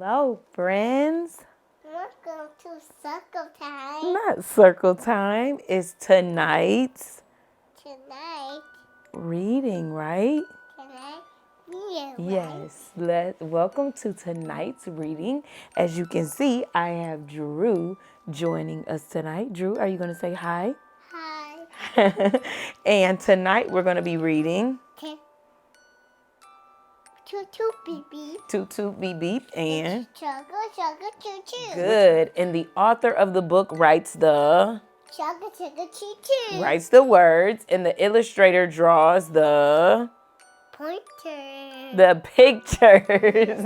Hello, friends. Welcome to circle time. Not circle time. It's tonight's Tonight, reading, right? read, Yes. Welcome to tonight's reading. As you can see, I have Drew joining us tonight. Drew, are you going to say hi? Hi. And tonight we're going to be reading Toot Toot Beep Beep. Toot Toot Beep Beep and Chugga Chugga Choo Choo. Good. And the author of the book writes the Chugga Chugga Choo Choo. writes the words, and the illustrator draws the Pointer. pictures.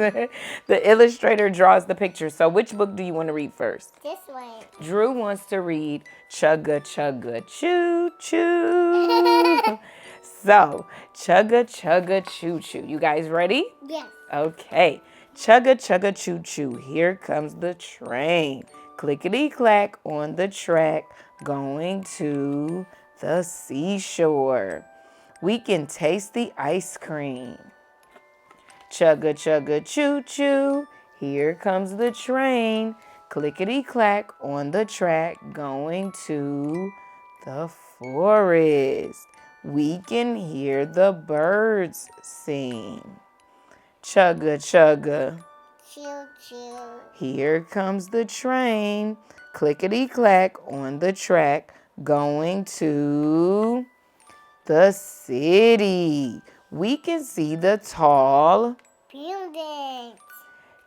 The illustrator draws the pictures. So which book do you want to read first? This one. Drew wants to read Chugga Chugga Choo Choo. So, Chugga Chugga Choo Choo. You guys ready? Yes. Okay. Chugga Chugga Choo Choo. Here comes the train. Clickety clack on the track, going to the seashore. We can taste the ice cream. Chugga Chugga Choo Choo. Here comes the train. Clickety clack on the track, going to the forest. We can hear the birds sing. Chugga chugga. Choo choo. Here comes the train. Clickety clack on the track, going to the city. We can see the tall buildings.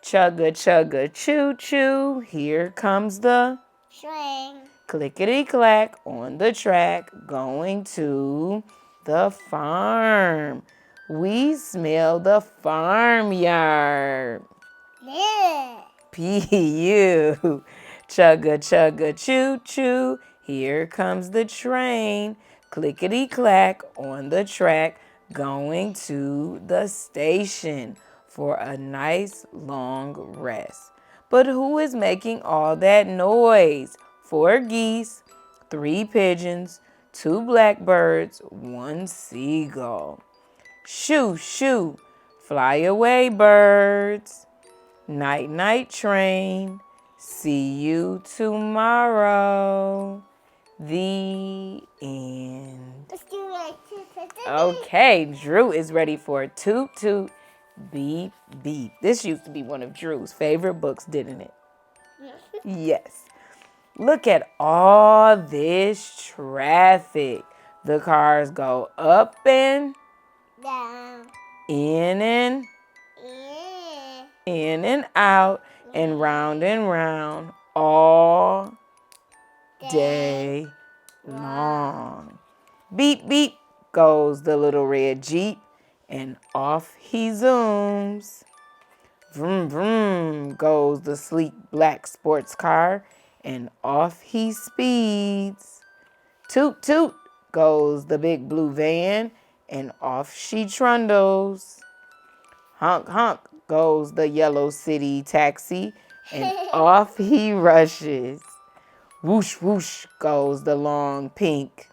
Chugga chugga choo choo. Here comes the Train. clickety clack on the track, going to the farm. We smell the farmyard. Yeah. P.U. Chugga chugga choo choo. Here comes the train. Clickety clack on the track, going to the station for a nice long rest. But who is making all that noise? 4 geese, 3 pigeons, 2 blackbirds, 1 seagull. Shoo, shoo, fly away, birds. Night, night, train. See you tomorrow. The end. Let's do it. Okay, Drew is ready for Toot Toot Beep Beep. This used to be one of Drew's favorite books, didn't it? Yes. Look at all this traffic. The cars go up and Down. in and Yeah. in and out and round all day long. Beep, beep goes the little red Jeep, and off he zooms. Vroom, vroom goes the sleek black sports car, and off he speeds. Toot, toot goes the big blue van, and off she trundles. Honk, honk goes the yellow city taxi, and off he rushes. Whoosh, whoosh goes the long pink.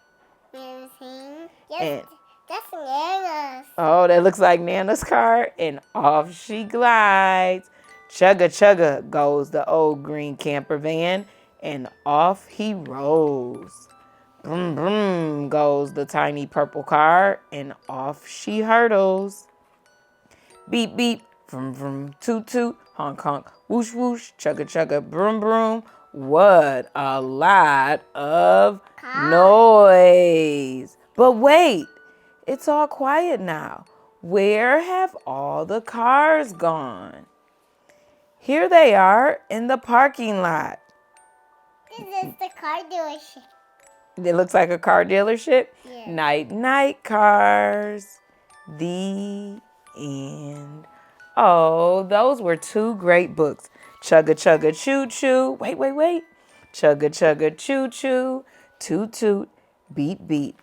Yes, that's Nana's. Oh, that looks like Nana's car, and off she glides. Chugga chugga goes the old green camper van, and off he rolls. Broom broom goes the tiny purple car, and off she hurtles. Beep beep, vroom vroom, toot toot, honk honk, whoosh whoosh, chugga chugga, broom broom. What a lot of noise. But wait, it's all quiet now. Where have all the cars gone? Here they are in the parking lot. This is the car dealership. It looks like a car dealership. Yeah. Night, night, cars. The end. Oh, those were 2 great books. Chugga Chugga Choo Choo. Wait. Chugga Chugga Choo Choo. Toot Toot Beep Beep.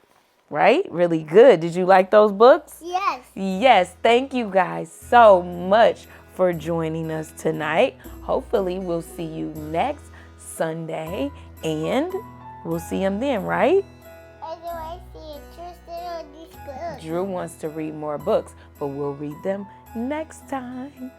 Right? Really good. Did you like those books? Yes. Yes. Thank you guys so much for joining us tonight. Hopefully we'll see you next Sunday, and we'll see them then, right? I do I see interested on these books. Drew wants to read more books, but we'll read them next time.